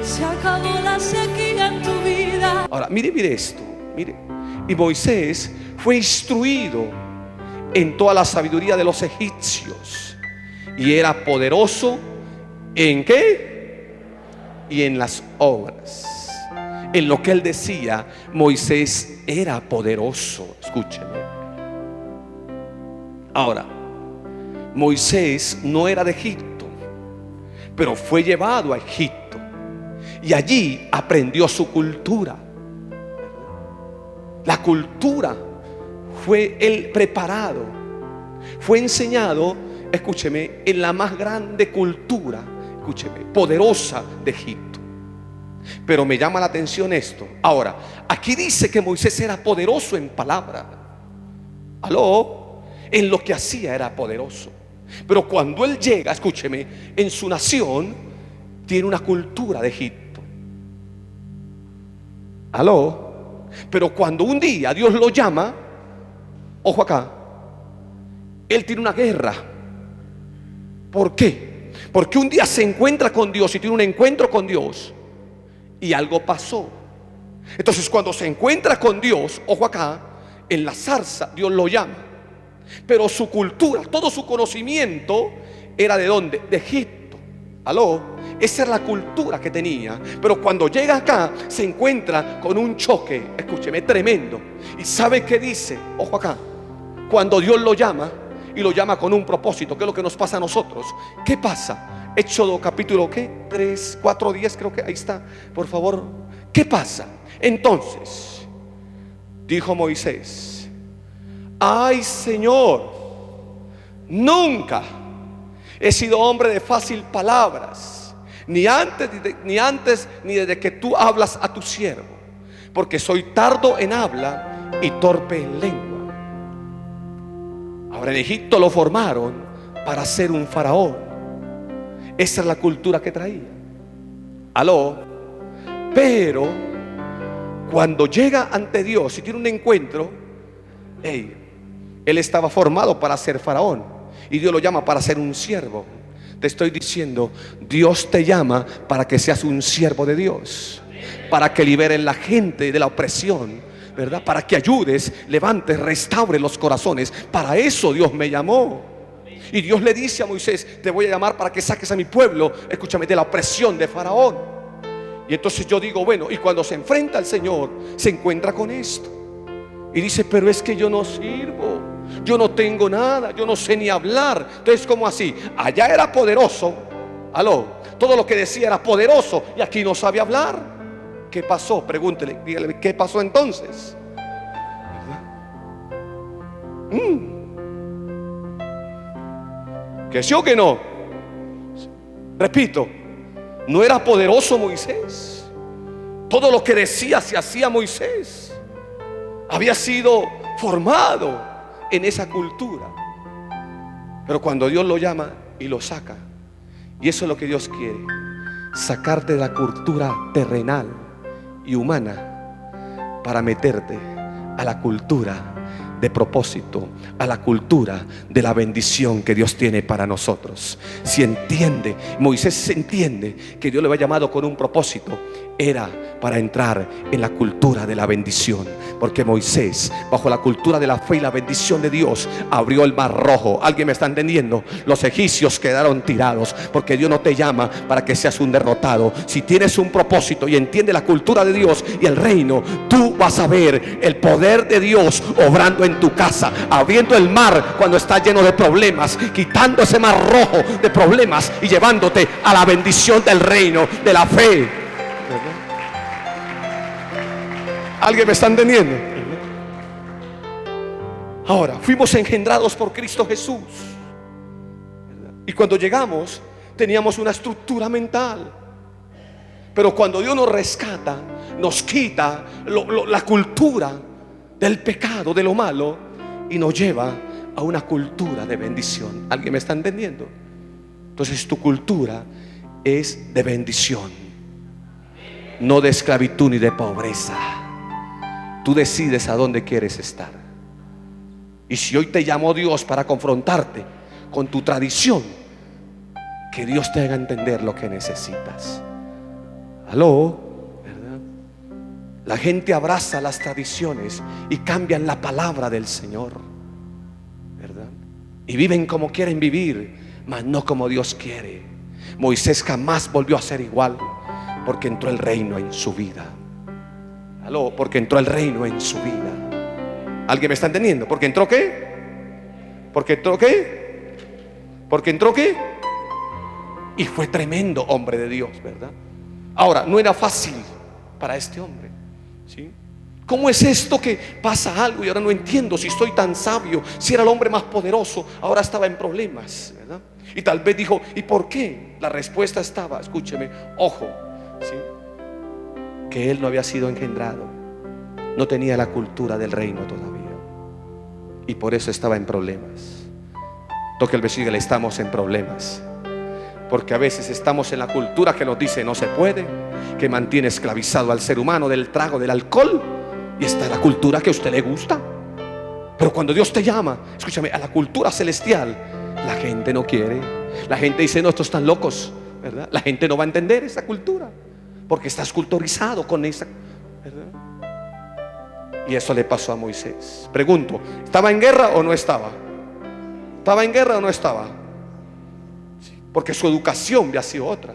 Se acabó la sequía en tu vida. Ahora, mire esto, mire. Y Moisés fue instruido en toda la sabiduría de los egipcios, y era poderoso ¿en qué? Y en las obras. En lo que él decía, Moisés era poderoso. Escúcheme. Ahora, Moisés no era de Egipto, pero fue llevado a Egipto y allí aprendió su cultura. La cultura fue él preparado, fue enseñado, escúcheme, en la más grande cultura, escúcheme, poderosa de Egipto. Pero me llama la atención esto. Ahora, aquí dice que Moisés era poderoso en palabra. Aló, en lo que hacía era poderoso. Pero cuando él llega, escúcheme, en su nación tiene una cultura de Egipto. Aló. Pero cuando un día Dios lo llama, ojo acá, él tiene una guerra. ¿Por qué? Porque un día se encuentra con Dios y tiene un encuentro con Dios y algo pasó. Entonces cuando se encuentra con Dios, ojo acá, en la zarza Dios lo llama. Pero su cultura, todo su conocimiento era ¿de dónde? De Egipto. Aló. Esa era la cultura que tenía. Pero cuando llega acá se encuentra con un choque, escúcheme, tremendo. ¿Y sabe qué dice? Ojo acá. Cuando Dios lo llama, y lo llama con un propósito, ¿qué es lo que nos pasa a nosotros? ¿Qué pasa? Éxodo capítulo ¿qué? 3, 4, 10, creo que ahí está. Por favor. ¿Qué pasa? Entonces dijo Moisés: ay, Señor, nunca he sido hombre de fácil palabras, ni antes ni desde que tú hablas a tu siervo, porque soy tardo en habla y torpe en lengua. Ahora, en Egipto lo formaron para ser un faraón. Esa es la cultura que traía. Aló. Pero cuando llega ante Dios y tiene un encuentro, él estaba formado para ser faraón y Dios lo llama para ser un siervo. Te estoy diciendo, Dios te llama para que seas un siervo de Dios, para que liberes la gente de la opresión, ¿verdad? Para que ayudes, levantes, restaures los corazones. Para eso Dios me llamó. Y Dios le dice a Moisés: te voy a llamar para que saques a mi pueblo, escúchame, de la opresión de Faraón. Y entonces yo digo, bueno, y cuando se enfrenta al Señor, se encuentra con esto y dice: pero es que yo no sirvo, yo no tengo nada, yo no sé ni hablar. Entonces, ¿cómo así? Allá era poderoso, aló, todo lo que decía era poderoso, y aquí no sabe hablar. ¿Qué pasó? Pregúntele, dígale, ¿qué pasó entonces? ¿Que sí o que no? Repito, no era poderoso Moisés. Todo lo que decía se hacía Moisés. Había sido formado en esa cultura. Pero cuando Dios lo llama y lo saca, y eso es lo que Dios quiere, sacarte de la cultura terrenal y humana para meterte a la cultura de propósito, a la cultura de la bendición que Dios tiene para nosotros. Si entiende, Moisés entiende que Dios le había llamado con un propósito, era para entrar en la cultura de la bendición. Porque Moisés, bajo la cultura de la fe y la bendición de Dios, abrió el mar rojo. ¿Alguien me está entendiendo? Los egipcios quedaron tirados, porque Dios no te llama para que seas un derrotado. Si tienes un propósito y entiendes la cultura de Dios y el reino, tú vas a ver el poder de Dios obrando en tu casa, abriendo el mar cuando está lleno de problemas, quitando ese mar rojo de problemas y llevándote a la bendición del reino, de la fe. ¿Alguien me está entendiendo? Ahora, fuimos engendrados por Cristo Jesús, y cuando llegamos teníamos una estructura mental. Pero cuando Dios nos rescata, nos quita la cultura del pecado, de lo malo, y nos lleva a una cultura de bendición. ¿Alguien me está entendiendo? Entonces tu cultura es de bendición, no de esclavitud ni de pobreza. Tú decides a dónde quieres estar. Y si hoy te llamó Dios para confrontarte con tu tradición, que Dios te haga entender lo que necesitas. Aló, ¿verdad? La gente abraza las tradiciones y cambian la palabra del Señor, ¿verdad? Y viven como quieren vivir, mas no como Dios quiere. Moisés jamás volvió a ser igual, porque entró el reino en su vida. Aló, porque entró el reino en su vida. ¿Alguien me está entendiendo? ¿Porque entró qué? ¿Porque entró qué? ¿Porque entró qué? Y fue tremendo hombre de Dios, ¿verdad? Ahora, no era fácil para este hombre, ¿sí? ¿Cómo es esto que pasa algo y ahora no entiendo si estoy tan sabio? Si era el hombre más poderoso, ahora estaba en problemas, ¿verdad? Y tal vez dijo, ¿y por qué? La respuesta estaba, escúcheme, ojo, ¿sí? Que él no había sido engendrado, no tenía la cultura del reino todavía, y por eso estaba en problemas. Toque el versículo, estamos en problemas. Porque a veces estamos en la cultura que nos dice no se puede, que mantiene esclavizado al ser humano del trago, del alcohol. Y está la cultura que a usted le gusta. Pero cuando Dios te llama, escúchame, a la cultura celestial, la gente no quiere. La gente dice, no, estos están locos, ¿verdad? La gente no va a entender esa cultura, porque estás culturizado con esa, ¿verdad? Y eso le pasó a Moisés. Pregunto, ¿estaba en guerra o no estaba? ¿Estaba en guerra o no estaba? Porque su educación había sido otra.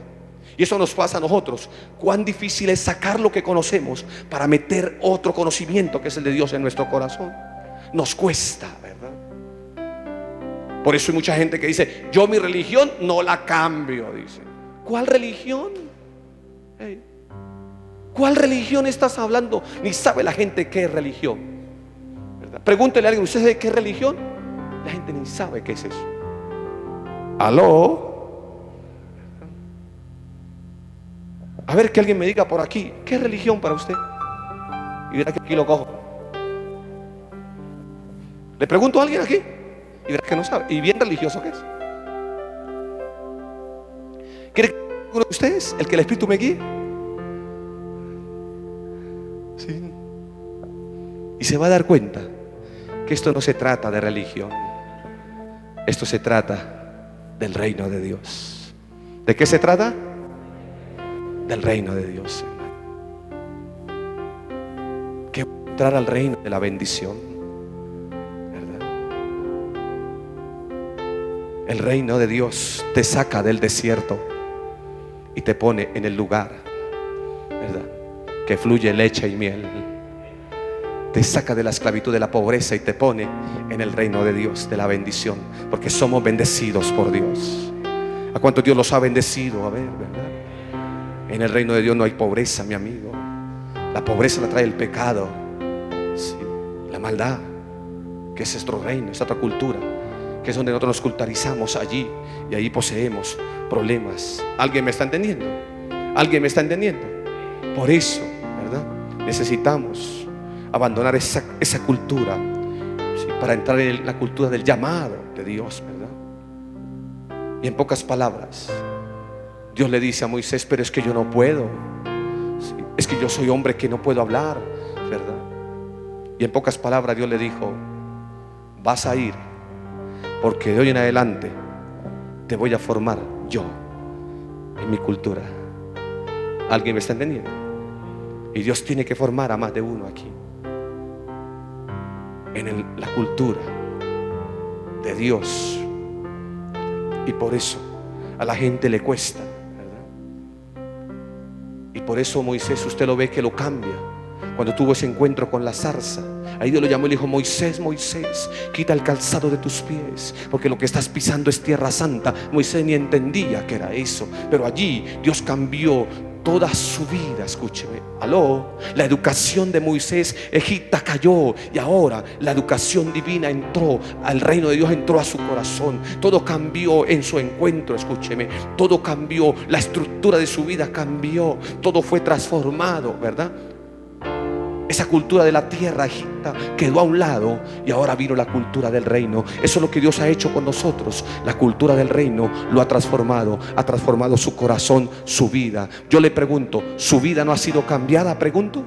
Y eso nos pasa a nosotros. Cuán difícil es sacar lo que conocemos para meter otro conocimiento, que es el de Dios, en nuestro corazón. Nos cuesta, ¿verdad? Por eso hay mucha gente que dice, yo mi religión no la cambio, dice. ¿Cuál religión? Hey, ¿cuál religión estás hablando? Ni sabe la gente qué es religión, ¿verdad? Pregúntele a alguien, ¿usted sabe qué es religión? La gente ni sabe qué es eso. ¿Aló? A ver, que alguien me diga por aquí, ¿qué es religión para usted? Y verá que aquí lo cojo. Le pregunto a alguien aquí y verá que no sabe. ¿Y bien religioso qué es? ¿Quiere que uno de ustedes, el que el Espíritu me guíe? Sí. Y se va a dar cuenta que esto no se trata de religión. Esto se trata del reino de Dios. ¿De qué se trata? Del reino de Dios. Que entrar al reino de la bendición, ¿verdad? El reino de Dios te saca del desierto y te pone en el lugar, ¿verdad?, que fluye leche y miel. Te saca de la esclavitud de la pobreza y te pone en el reino de Dios, de la bendición, porque somos bendecidos por Dios. ¿A cuánto Dios los ha bendecido? A ver, ¿verdad? En el reino de Dios no hay pobreza, mi amigo. La pobreza la trae el pecado, sí, la maldad, que es nuestro reino, es otra cultura, que es donde nosotros nos culturizamos allí, y ahí poseemos problemas. ¿Alguien me está entendiendo? ¿Alguien me está entendiendo? Por eso, ¿verdad?, necesitamos abandonar esa cultura, ¿sí?, para entrar en la cultura del llamado de Dios, ¿verdad? Y en pocas palabras, Dios le dice a Moisés, pero es que yo no puedo, ¿sí?, es que yo soy hombre que no puedo hablar, ¿verdad? Y en pocas palabras Dios le dijo, vas a ir, porque de hoy en adelante te voy a formar yo en mi cultura. ¿Alguien me está entendiendo? Y Dios tiene que formar a más de uno aquí en la cultura de Dios. Y por eso a la gente le cuesta, ¿verdad? Y por eso Moisés, usted lo ve que lo cambia cuando tuvo ese encuentro con la zarza. Ahí Dios lo llamó y le dijo, Moisés, Moisés, quita el calzado de tus pies, porque lo que estás pisando es tierra santa. Moisés ni entendía que era eso, pero allí Dios cambió toda su vida. Escúcheme, aló. La educación de Moisés egipta cayó, y ahora la educación divina entró al reino de Dios, entró a su corazón. Todo cambió en su encuentro, escúcheme. Todo cambió, la estructura de su vida cambió, todo fue transformado, ¿verdad? Esa cultura de la tierra egipta quedó a un lado y ahora vino la cultura del reino. Eso es lo que Dios ha hecho con nosotros. La cultura del reino lo ha transformado su corazón, su vida. Yo le pregunto, ¿su vida no ha sido cambiada? Pregunto.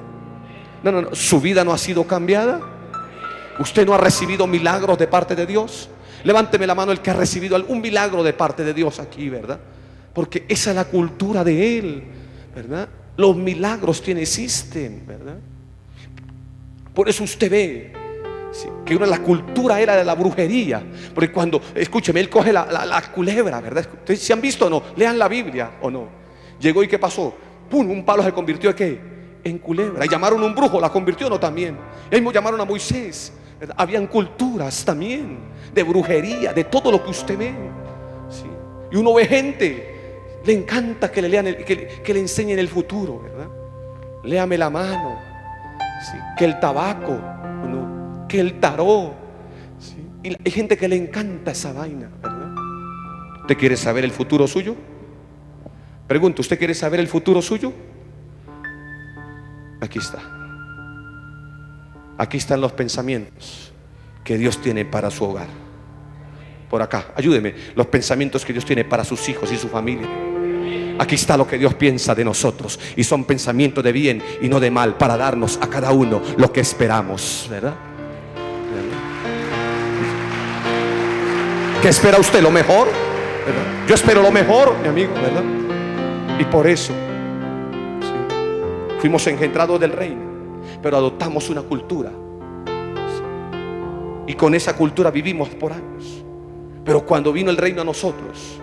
No, ¿su vida no ha sido cambiada? ¿Usted no ha recibido milagros de parte de Dios? Levánteme la mano el que ha recibido algún milagro de parte de Dios aquí, ¿verdad? Porque esa es la cultura de Él, ¿verdad? Los milagros existen, ¿verdad? Por eso usted ve, sí, que una de la cultura era de la brujería. Porque cuando, escúcheme, él coge la culebra, ¿verdad? ¿Ustedes se han visto o no? Lean la Biblia o no. Llegó y ¿qué pasó? ¡Pum! Un palo se convirtió ¿en qué? En culebra. Y llamaron a un brujo, la convirtió, no también. Y mismo llamaron a Moisés, ¿verdad? Habían culturas también de brujería, de todo lo que usted ve, ¿sí? Y uno ve gente, le encanta que le lean, que le enseñen el futuro, ¿verdad? Léame la mano, ¿sí? Que el tabaco, ¿no? Que el tarot, ¿sí? Y hay gente que le encanta esa vaina, ¿verdad? ¿Usted quiere saber el futuro suyo? Pregunto, ¿usted quiere saber el futuro suyo? Aquí está. Aquí están los pensamientos que Dios tiene para su hogar. Por acá, ayúdeme. Los pensamientos que Dios tiene para sus hijos y su familia. Aquí está lo que Dios piensa de nosotros. Y son pensamientos de bien y no de mal, para darnos a cada uno lo que esperamos, ¿verdad? ¿Qué espera usted? ¿Lo mejor? ¿Verdad? Yo espero lo mejor, mi amigo, ¿verdad? Y por eso, sí, fuimos engendrados del reino, pero adoptamos una cultura, sí, y con esa cultura vivimos por años. Pero cuando vino el reino a nosotros,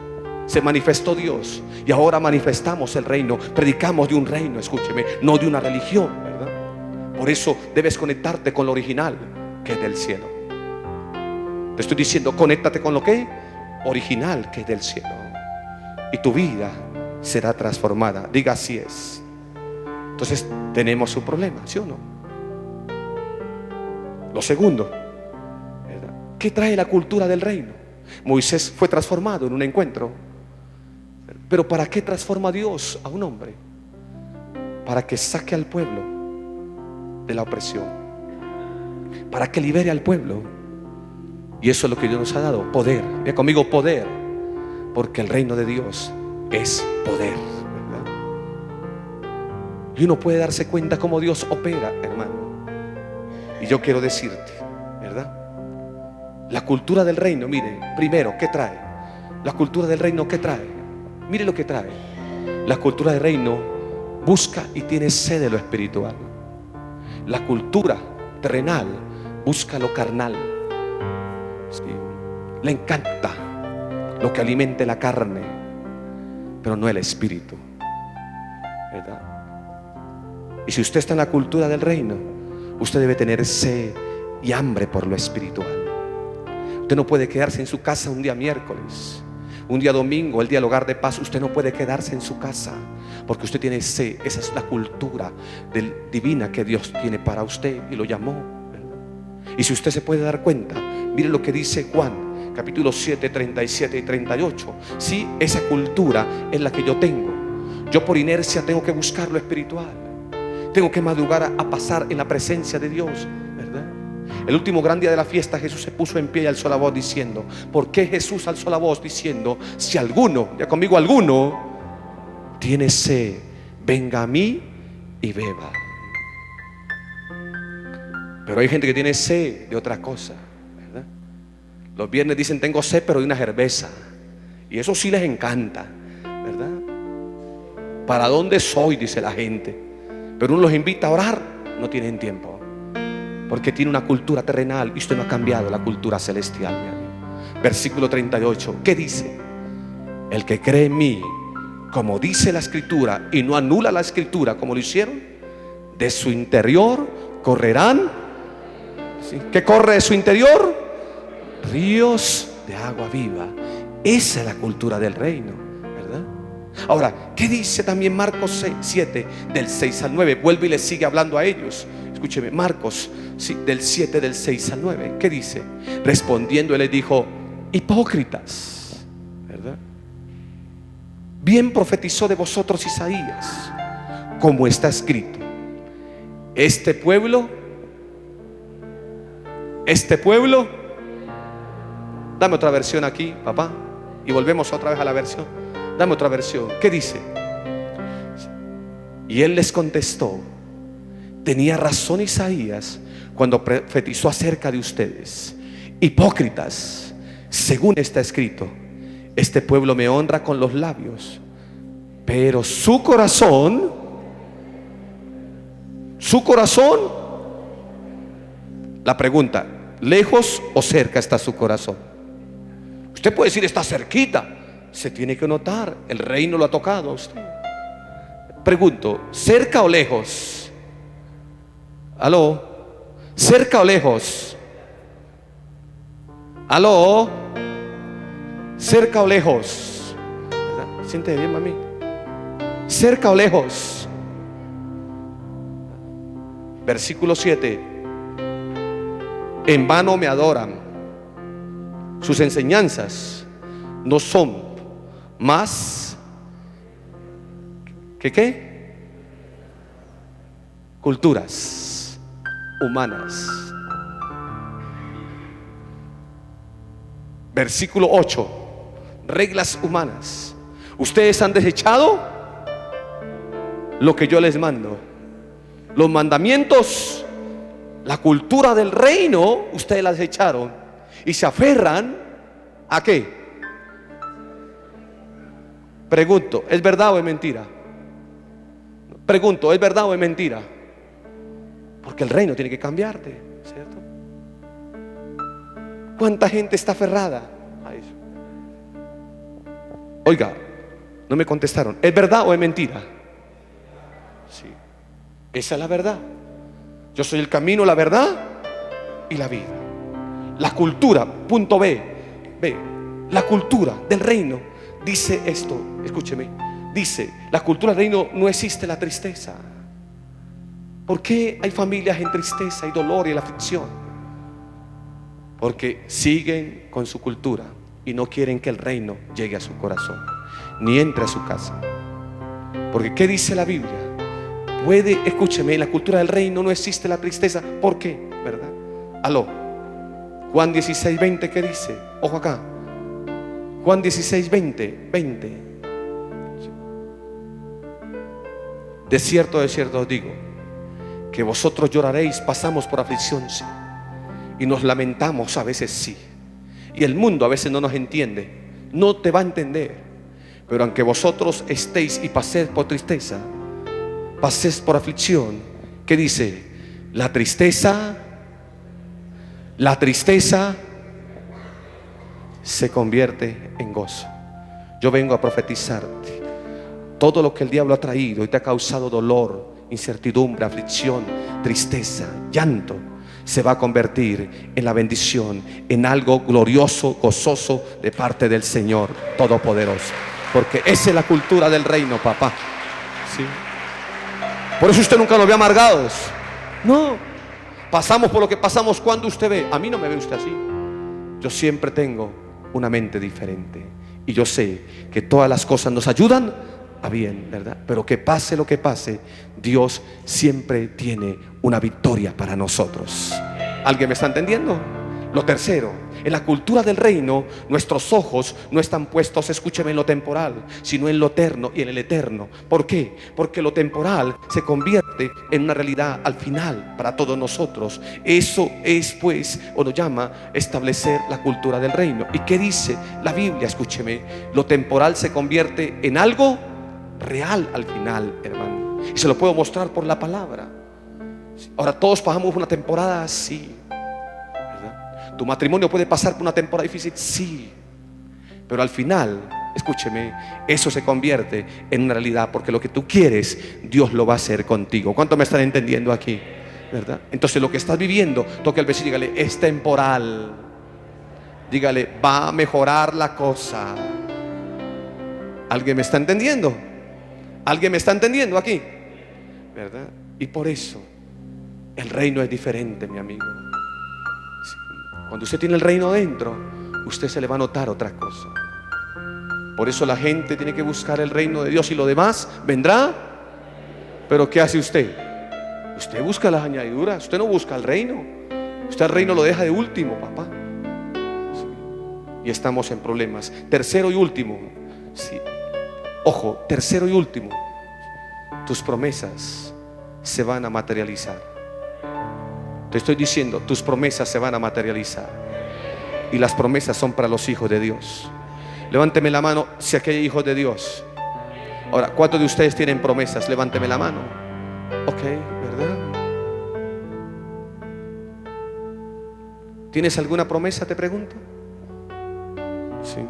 se manifestó Dios, y ahora manifestamos el reino. Predicamos de un reino, escúcheme, no de una religión, ¿verdad? Por eso debes conectarte con lo original, que es del cielo. Te estoy diciendo, conéctate con lo que original, que es del cielo, y tu vida será transformada. Diga, así es. Entonces tenemos un problema, ¿sí o no? Lo segundo, ¿verdad? ¿Qué trae la cultura del reino? Moisés fue transformado en un encuentro. Pero ¿para qué transforma Dios a un hombre? Para que saque al pueblo de la opresión, para que libere al pueblo. Y eso es lo que Dios nos ha dado, poder. Vea conmigo, poder. Porque el reino de Dios es poder, ¿verdad? Y uno puede darse cuenta cómo Dios opera, hermano. Y yo quiero decirte, ¿verdad? La cultura del reino, mire, primero, ¿qué trae? La cultura del reino, ¿qué trae? Mire lo que trae. La cultura del reino busca y tiene sed de lo espiritual. La cultura terrenal busca lo carnal, sí. Le encanta lo que alimente la carne, pero no el espíritu, ¿verdad? Y si usted está en la cultura del reino, usted debe tener sed y hambre por lo espiritual. Usted no puede quedarse en su casa un día miércoles, un día domingo, el día del hogar de paz. Usted no puede quedarse en su casa, porque usted tiene sed. Esa es la cultura divina que Dios tiene para usted y lo llamó, ¿verdad? Y si usted se puede dar cuenta, mire lo que dice Juan capítulo 7, 37 y 38. Sí, esa cultura es la que yo tengo. Yo por inercia tengo que buscar lo espiritual. Tengo que madrugar a pasar en la presencia de Dios, ¿verdad? El último gran día de la fiesta, Jesús se puso en pie y alzó la voz diciendo. ¿Por qué Jesús alzó la voz diciendo? Si alguno, ya conmigo, alguno tiene sed, venga a mí y beba. Pero hay gente que tiene sed de otra cosa, ¿verdad? Los viernes dicen tengo sed, pero de una cerveza. Y eso sí les encanta, ¿verdad? ¿Para dónde soy? Dice la gente. Pero uno los invita a orar, no tienen tiempo, porque tiene una cultura terrenal y usted no ha cambiado la cultura celestial, mi amigo. Versículo 38, ¿qué dice? El que cree en mí, como dice la escritura, y no anula la escritura como lo hicieron, de su interior correrán, ¿sí? ¿Qué corre de su interior? Ríos de agua viva. Esa es la cultura del reino, ¿verdad? Ahora, ¿qué dice también Marcos 7, del 6 al 9? Vuelve y le sigue hablando a ellos. Escúcheme, Marcos, sí, del 7, del 6 al 9. ¿Qué dice? Respondiendo, él les dijo: hipócritas, ¿verdad? Bien profetizó de vosotros Isaías, como está escrito: este pueblo, dame otra versión aquí, papá, y volvemos otra vez a la versión. Dame otra versión. ¿Qué dice? Y él les contestó: tenía razón Isaías cuando profetizó acerca de ustedes. Hipócritas, según está escrito: este pueblo me honra con los labios, pero su corazón Su corazón. La pregunta: ¿lejos o cerca está su corazón? Usted puede decir está cerquita. Se tiene que notar, el reino lo ha tocado a usted. Pregunto: ¿cerca o lejos? ¿Aló? ¿Cerca o lejos? ¿Aló? ¿Cerca o lejos? ¿Verdad? Siente bien, mami. ¿Cerca o lejos? Versículo 7. En vano me adoran. Sus enseñanzas no son más que ¿qué? Culturas humanas. Versículo 8. Reglas humanas. Ustedes han desechado lo que yo les mando. Los mandamientos, la cultura del reino, ustedes la desecharon y se aferran ¿a qué? Pregunto: ¿es verdad o es mentira? Pregunto: ¿es verdad o es mentira? Porque el reino tiene que cambiarte, ¿cierto? ¿Cuánta gente está aferrada a eso? Oiga, no me contestaron. ¿Es verdad o es mentira? Sí, esa es la verdad. Yo soy el camino, la verdad y la vida. La cultura, punto B, la cultura del reino dice esto, escúcheme. Dice: la cultura del reino no existe la tristeza. ¿Por qué hay familias en tristeza y dolor y en aflicción? Porque siguen con su cultura y no quieren que el reino llegue a su corazón, ni entre a su casa. Porque ¿qué dice la Biblia? Escúcheme, en la cultura del reino no existe la tristeza. ¿Por qué? ¿Verdad? Aló. Juan 16:20, ¿qué dice? Ojo acá. Juan 16:20. De cierto os digo, que vosotros lloraréis, pasamos por aflicción, sí, y nos lamentamos a veces, sí, y el mundo a veces no nos entiende, no te va a entender. Pero aunque vosotros estéis y paséis por tristeza, paséis por aflicción, ¿qué dice? La tristeza se convierte en gozo. Yo vengo a profetizarte: todo lo que el diablo ha traído y te ha causado dolor, incertidumbre, aflicción, tristeza, llanto, se va a convertir en la bendición, en algo glorioso, gozoso de parte del Señor Todopoderoso. Porque esa es la cultura del reino, papá. ¿Sí? Por eso usted nunca nos ve amargados. No. Pasamos por lo que pasamos. Cuando usted ve, a mí no me ve usted así. Yo siempre tengo una mente diferente. Y yo sé que todas las cosas nos ayudan a bien, ¿verdad? Pero que pase lo que pase, Dios siempre tiene una victoria para nosotros. ¿Alguien me está entendiendo? Lo tercero: en la cultura del reino, nuestros ojos no están puestos, escúcheme, en lo temporal, sino en lo eterno y en el eterno. ¿Por qué? Porque lo temporal se convierte en una realidad al final para todos nosotros. Eso es, pues, o lo llama establecer la cultura del reino. ¿Y qué dice la Biblia? Escúcheme: lo temporal se convierte en algo real al final, hermano. Y se lo puedo mostrar por la palabra. Ahora todos pasamos una temporada así, ¿verdad? Tu matrimonio puede pasar por una temporada difícil, sí, pero al final, escúcheme, eso se convierte en una realidad, porque lo que tú quieres, Dios lo va a hacer contigo. ¿Cuánto me están entendiendo aquí? ¿Verdad? Entonces lo que estás viviendo, toque el vecino y dígale: es temporal. Dígale: va a mejorar la cosa. ¿Alguien me está entendiendo? ¿Alguien me está entendiendo aquí? ¿Verdad? Y por eso el reino es diferente, mi amigo. Sí. Cuando usted tiene el reino dentro, usted se le va a notar otra cosa. Por eso la gente tiene que buscar el reino de Dios y lo demás vendrá. Pero ¿qué hace usted? Usted busca las añadiduras. Usted no busca el reino. Usted el reino lo deja de último, papá. Sí. Y estamos en problemas. Tercero y último. Sí. Ojo, tercero y último: tus promesas se van a materializar. Te estoy diciendo, tus promesas se van a materializar. Y las promesas son para los hijos de Dios. Levánteme la mano si aquí hay hijos de Dios. Ahora, ¿cuántos de ustedes tienen promesas? Levánteme la mano. Ok, ¿verdad? ¿Tienes alguna promesa, te pregunto? Sí.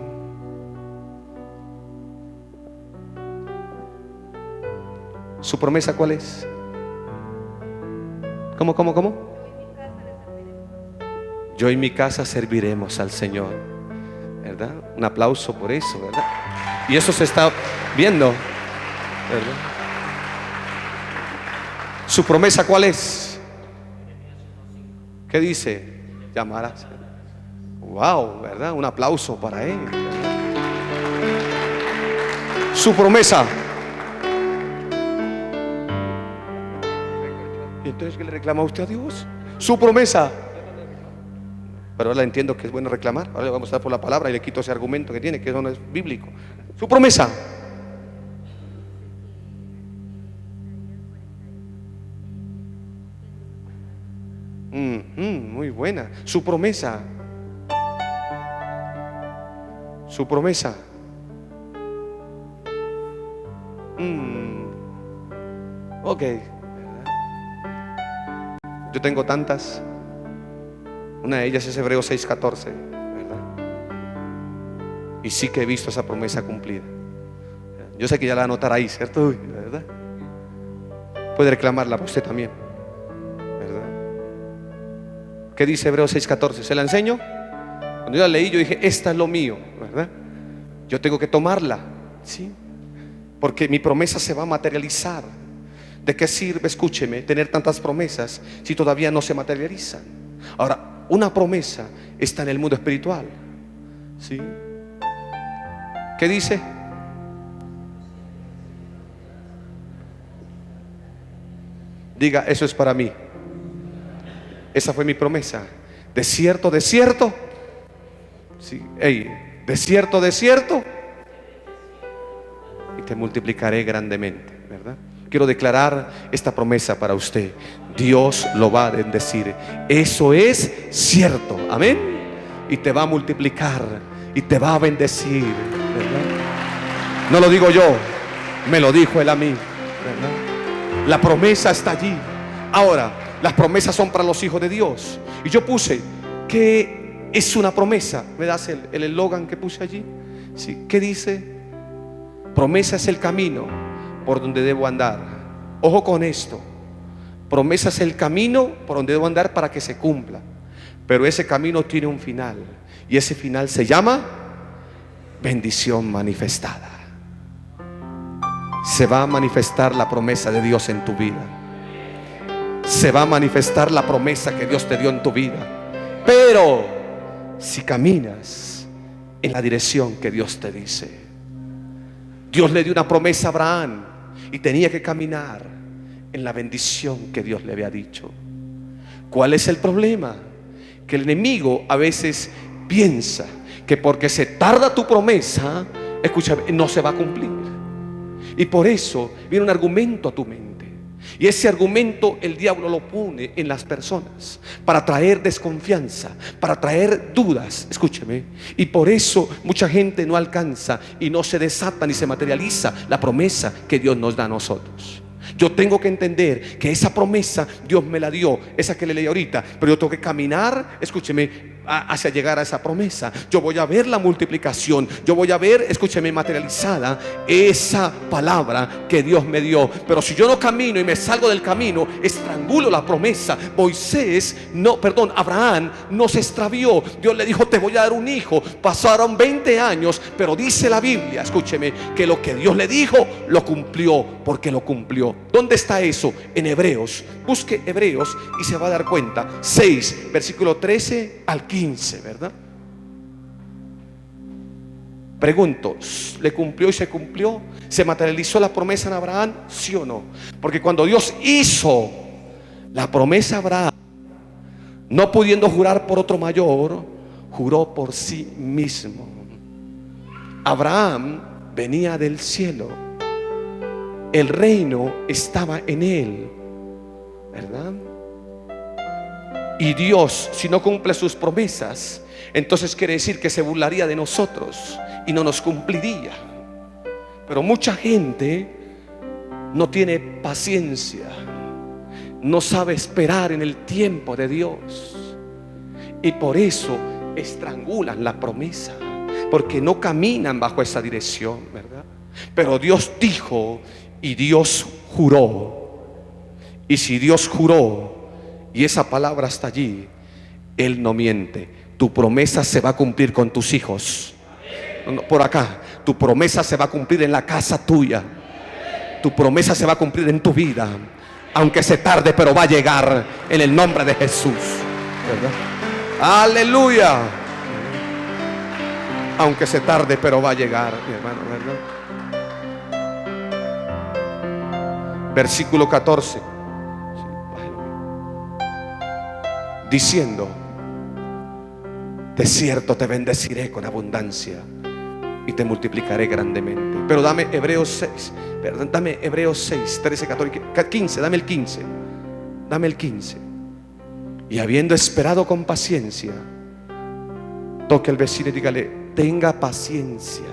¿Su promesa cuál es? ¿Cómo? Yo y mi casa serviremos al Señor, ¿verdad? Un aplauso por eso, ¿verdad? Y eso se está viendo, ¿verdad? ¿Su promesa cuál es? ¿Qué dice? Llamarás. Wow, ¿verdad? Un aplauso para él, ¿verdad? Su promesa. ¿Y entonces qué le reclama usted a Dios? Su promesa. Pero ahora entiendo que es bueno reclamar. Ahora le vamos a dar por la palabra y le quito ese argumento que tiene, que eso no es bíblico. Su promesa. Muy buena. Su promesa. Su promesa. Ok. Yo tengo tantas. Una de ellas es Hebreos 6:14, ¿verdad? Y sí que he visto esa promesa cumplida. Yo sé que ya la anotará ahí, ¿cierto? ¿Verdad? Puede reclamarla para usted también, ¿verdad? ¿Qué dice Hebreos 6:14? ¿Se la enseño? Cuando yo la leí, yo dije, esta es lo mío, ¿verdad? Yo tengo que tomarla, ¿sí? Porque mi promesa se va a materializar. ¿De qué sirve, escúcheme, tener tantas promesas si todavía no se materializan? Ahora, una promesa está en el mundo espiritual, ¿sí? ¿Qué dice? Diga, eso es para mí. Esa fue mi promesa. De cierto, sí, de cierto, y te multiplicaré grandemente, ¿verdad? Quiero declarar esta promesa para usted. Dios lo va a bendecir. Eso es cierto, amén. Y te va a multiplicar y te va a bendecir, ¿verdad? No lo digo yo, me lo dijo él a mí, ¿verdad? La promesa está allí. Ahora, las promesas son para los hijos de Dios. Y yo puse, ¿qué es una promesa? ¿Me das el eslogan que puse allí? ¿Sí? ¿Qué dice? Promesa es el camino por donde debo andar. Ojo con esto. Promesa es el camino por donde debo andar para que se cumpla. Pero ese camino tiene un final. Y ese final se llama bendición manifestada. Se va a manifestar la promesa de Dios en tu vida. Se va a manifestar la promesa que Dios te dio en tu vida. Pero si caminas en la dirección que Dios te dice. Dios le dio una promesa a Abraham y tenía que caminar en la bendición que Dios le había dicho. ¿Cuál es el problema? Que el enemigo a veces piensa que porque se tarda tu promesa, escúchame, no se va a cumplir. Y por eso viene un argumento a tu mente. Y ese argumento el diablo lo pone en las personas para traer desconfianza, para traer dudas, escúcheme. Y por eso mucha gente no alcanza y no se desata ni se materializa la promesa que Dios nos da a nosotros. Yo tengo que entender que esa promesa Dios me la dio, esa que le leí ahorita, pero yo tengo que caminar, escúcheme, hacia llegar a esa promesa. Yo voy a ver la multiplicación, yo voy a ver, escúcheme, materializada esa palabra que Dios me dio. Pero si yo no camino y me salgo del camino, estrangulo la promesa. Abraham no se extravió. Dios le dijo, te voy a dar un hijo. Pasaron 20 años, pero dice la Biblia, escúcheme, que lo que Dios le dijo lo cumplió, porque lo cumplió. ¿Dónde está eso? En Hebreos. Busque Hebreos y se va a dar cuenta. 6, versículo 13 al 15, ¿verdad? Pregunto, ¿le cumplió y se cumplió? ¿Se materializó la promesa en Abraham? ¿Sí o no? Porque cuando Dios hizo la promesa a Abraham, no pudiendo jurar por otro mayor, juró por sí mismo. Abraham venía del cielo, el reino estaba en él, ¿verdad? Y Dios, si no cumple sus promesas, entonces quiere decir que se burlaría de nosotros y no nos cumpliría. Pero mucha gente no tiene paciencia, no sabe esperar en el tiempo de Dios. Y por eso estrangulan la promesa, porque no caminan bajo esa dirección, ¿verdad? Pero Dios dijo y Dios juró. Y si Dios juró y esa palabra está allí, Él no miente. Tu promesa se va a cumplir con tus hijos. Por acá, tu promesa se va a cumplir en la casa tuya. Tu promesa se va a cumplir en tu vida, aunque se tarde, pero va a llegar en el nombre de Jesús, ¿verdad? Aleluya. Aunque se tarde, pero va a llegar, mi hermano, ¿verdad? Versículo 14. Diciendo: de cierto te bendeciré con abundancia y te multiplicaré grandemente. Pero dame Hebreos 6, perdón, dame Hebreos 6, 13, 14, 15, dame el 15. Dame el 15. Y habiendo esperado con paciencia, toque al vecino y dígale: tenga paciencia.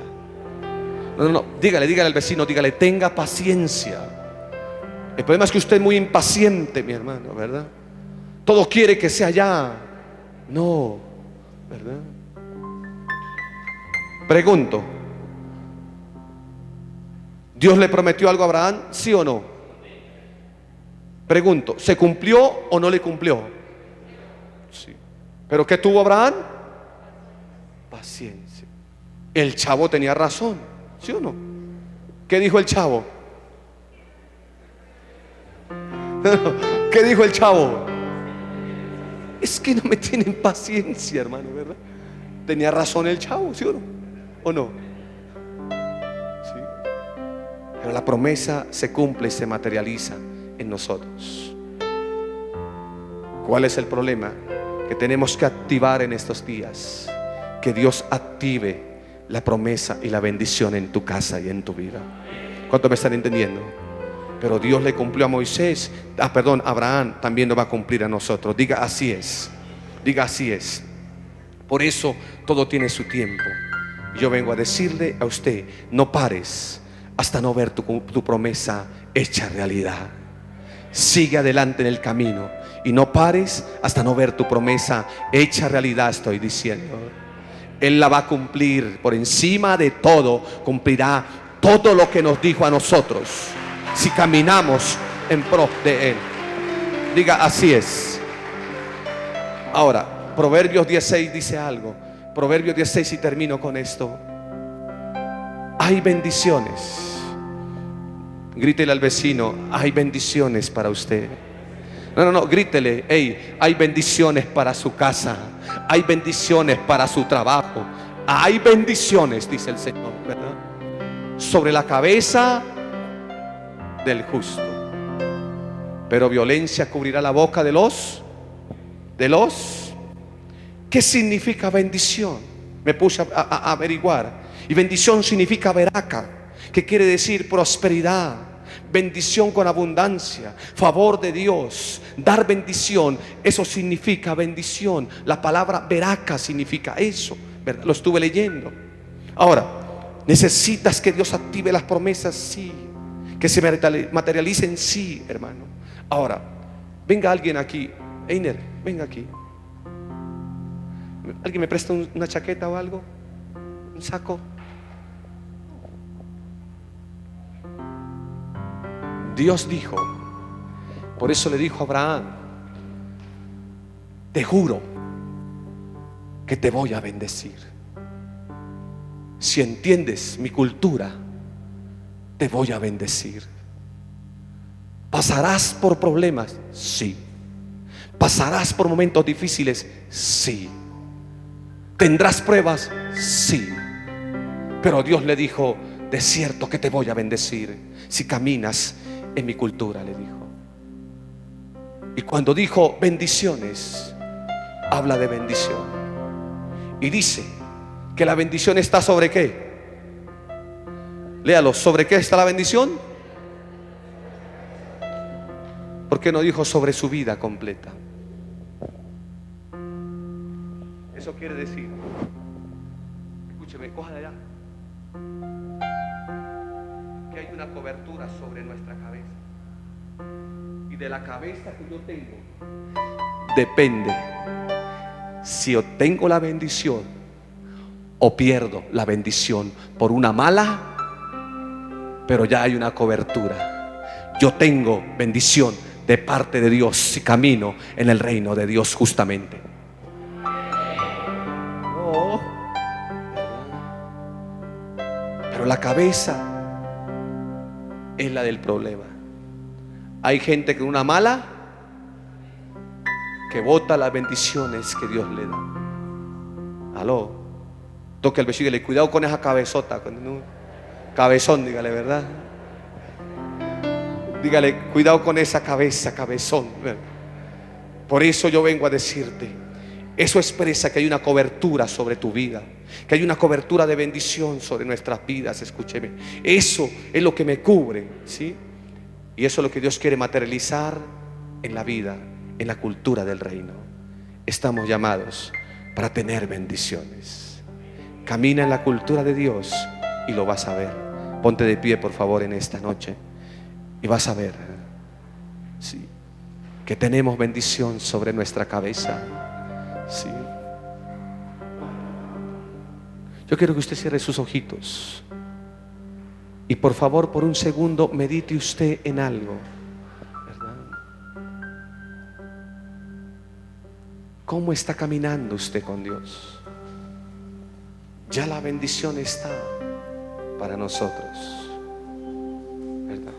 No, dígale al vecino, dígale: tenga paciencia. El problema es que usted es muy impaciente, mi hermano, ¿verdad? Todo quiere que sea ya. No, ¿verdad? Pregunto: ¿Dios le prometió algo a Abraham? ¿Sí o no? Pregunto: ¿se cumplió o no le cumplió? Sí. ¿Pero qué tuvo Abraham? Paciencia. El chavo tenía razón, ¿sí o no? ¿Qué dijo el chavo? ¿Qué dijo el chavo? Es que no me tienen paciencia, hermano, ¿verdad? Tenía razón el chavo, ¿sí o no? ¿O no? Sí. Pero la promesa se cumple y se materializa en nosotros. ¿Cuál es el problema? Que tenemos que activar en estos días. Que Dios active la promesa y la bendición en tu casa y en tu vida. ¿Cuánto me están entendiendo? Pero Dios le cumplió a Moisés, Abraham también lo va a cumplir a nosotros. Diga: así es. Diga: así es. Por eso todo tiene su tiempo. Yo vengo a decirle a usted: no pares hasta no ver tu promesa hecha realidad. Sigue adelante en el camino y no pares hasta no ver tu promesa hecha realidad. Estoy diciendo, Él la va a cumplir. Por encima de todo, cumplirá todo lo que nos dijo a nosotros, si caminamos en pro de Él. Diga: así es. Ahora, Proverbios 16 dice algo. Proverbios 16, y termino con esto. Hay bendiciones. Grítele al vecino: hay bendiciones para usted. No, grítele: hey, hay bendiciones para su casa. Hay bendiciones para su trabajo. Hay bendiciones, dice el Señor, ¿verdad? Sobre la cabeza del justo, pero violencia cubrirá la boca de los. ¿Qué significa bendición? Me puse a averiguar, y bendición significa veraca, que quiere decir prosperidad, bendición con abundancia, favor de Dios, dar bendición. Eso significa bendición. La palabra veraca significa eso, ¿verdad? Lo estuve leyendo. Ahora, ¿necesitas que Dios active las promesas? Sí. Que se materialicen, sí, hermano. Ahora, venga alguien aquí. Einer, venga aquí. ¿Alguien me presta una chaqueta o algo? ¿Un saco? Dios dijo, por eso le dijo a Abraham: te juro que te voy a bendecir. Si entiendes mi cultura, te voy a bendecir. ¿Pasarás por problemas? Sí. ¿Pasarás por momentos difíciles? Sí. ¿Tendrás pruebas? Sí. Pero Dios le dijo: de cierto que te voy a bendecir si caminas en mi cultura, le dijo. Y cuando dijo bendiciones, habla de bendición. Y dice que la bendición está sobre ¿qué? Léalo: ¿sobre qué está la bendición? ¿Por qué no dijo sobre su vida completa? Eso quiere decir, escúcheme, coja de allá, que hay una cobertura sobre nuestra cabeza. Y de la cabeza que yo tengo depende si obtengo la bendición o pierdo la bendición por una mala, pero ya hay una cobertura. Yo tengo bendición de parte de Dios si camino en el reino de Dios justamente. Oh. Pero la cabeza es la del problema. Hay gente que una mala que bota las bendiciones que Dios le da. Aló. Toque al vecino y le cuidado con esa cabezota. Cabezón, dígale, ¿verdad? Dígale, cuidado con esa cabeza, cabezón. Por eso yo vengo a decirte, eso expresa que hay una cobertura sobre tu vida, que hay una cobertura de bendición sobre nuestras vidas. Escúcheme, eso es lo que me cubre, ¿sí? Y eso es lo que Dios quiere materializar en la vida, en la cultura del reino. Estamos llamados para tener bendiciones. Camina en la cultura de Dios y lo vas a ver. Ponte de pie, por favor, en esta noche y vas a ver, sí, que tenemos bendición sobre nuestra cabeza. Sí. Yo quiero que usted cierre sus ojitos y por favor, por un segundo, medite usted en algo, ¿verdad? ¿Cómo está caminando usted con Dios? Ya la bendición está para nosotros, ¿verdad?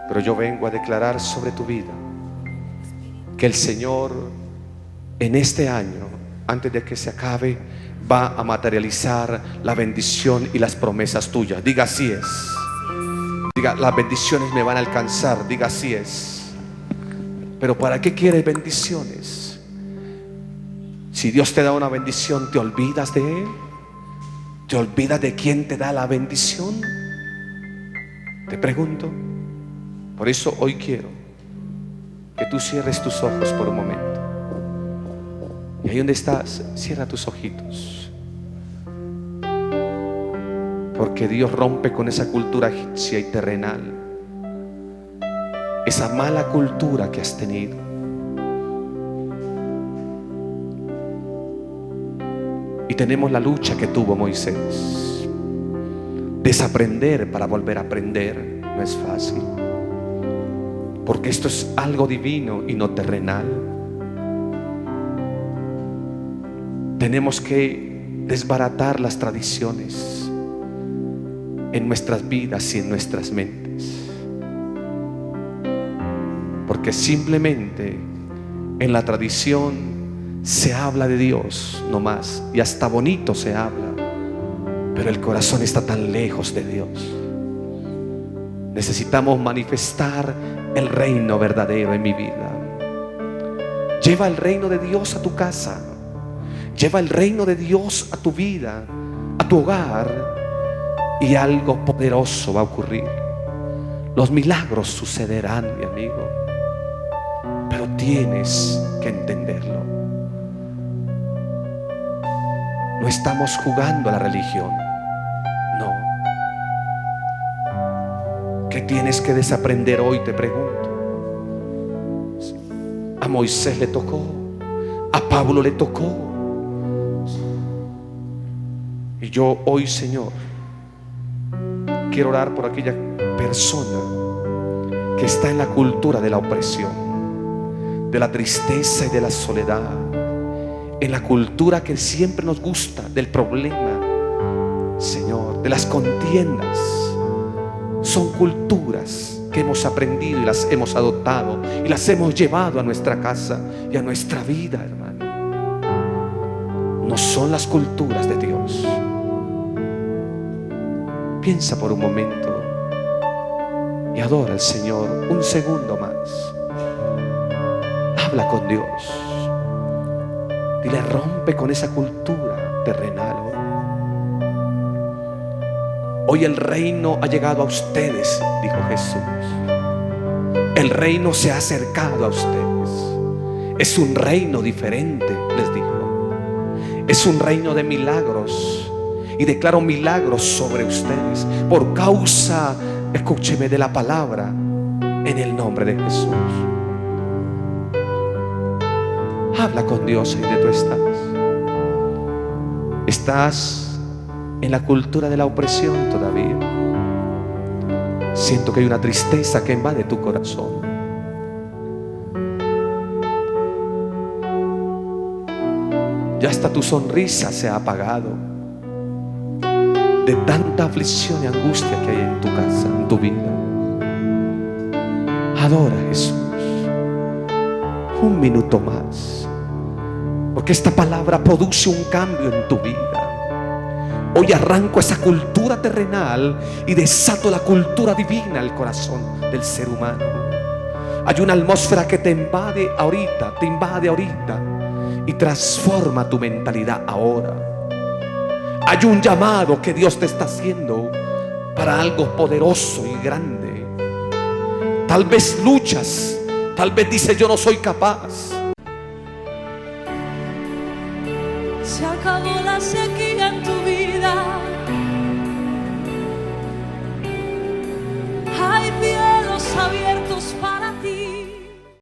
Pero yo vengo a declarar sobre tu vida que el Señor en este año, antes de que se acabe, va a materializar la bendición y las promesas tuyas. Diga, así es. Diga, las bendiciones me van a alcanzar. Diga, así es. Pero ¿para qué quieres bendiciones? Si Dios te da una bendición, ¿te olvidas de Él? ¿Te olvidas de quién te da la bendición? Te pregunto. Por eso hoy quiero que tú cierres tus ojos por un momento. Y ahí donde estás, cierra tus ojitos. Porque Dios rompe con esa cultura egipcia y terrenal, esa mala cultura que has tenido. Y tenemos la lucha que tuvo Moisés. Desaprender para volver a aprender no es fácil, porque esto es algo divino y no terrenal. Tenemos que desbaratar las tradiciones en nuestras vidas y en nuestras mentes, porque simplemente en la tradición se habla de Dios no más, y hasta bonito se habla, pero el corazón está tan lejos de Dios. Necesitamos manifestar el reino verdadero en mi vida. Lleva el reino de Dios a tu casa. Lleva el reino de Dios a tu vida, a tu hogar, y algo poderoso va a ocurrir. Los milagros sucederán, mi amigo, pero tienes que entenderlo. No estamos jugando a la religión, no. ¿Qué tienes que desaprender hoy? Te pregunto. A Moisés le tocó, a Pablo le tocó. Y yo hoy, Señor, quiero orar por aquella persona que está en la cultura de la opresión, de la tristeza y de la soledad, en la cultura que siempre nos gusta del problema, Señor, de las contiendas. Son culturas que hemos aprendido y las hemos adoptado y las hemos llevado a nuestra casa y a nuestra vida, hermano. No son las culturas de Dios. Piensa por un momento y adora al Señor un segundo más. Habla con Dios. Dile, rompe con esa cultura terrenal. Hoy el reino ha llegado a ustedes, dijo Jesús. El reino se ha acercado a ustedes. Es un reino diferente, les dijo. Es un reino de milagros. Y declaro milagros sobre ustedes por causa, escúcheme, de la palabra, en el nombre de Jesús. Habla con Dios ahí donde tú estás. Estás en la cultura de la opresión todavía. Siento que hay una tristeza que invade tu corazón. Ya hasta tu sonrisa se ha apagado de tanta aflicción y angustia que hay en tu casa, en tu vida. Adora a Jesús un minuto más, porque esta palabra produce un cambio en tu vida. Hoy arranco esa cultura terrenal y desato la cultura divina al corazón del ser humano. Hay una atmósfera que te invade ahorita y transforma tu mentalidad ahora. Hay un llamado que Dios te está haciendo para algo poderoso y grande. Tal vez luchas, tal vez dices yo no soy capaz. Se acabó la sequía en tu vida.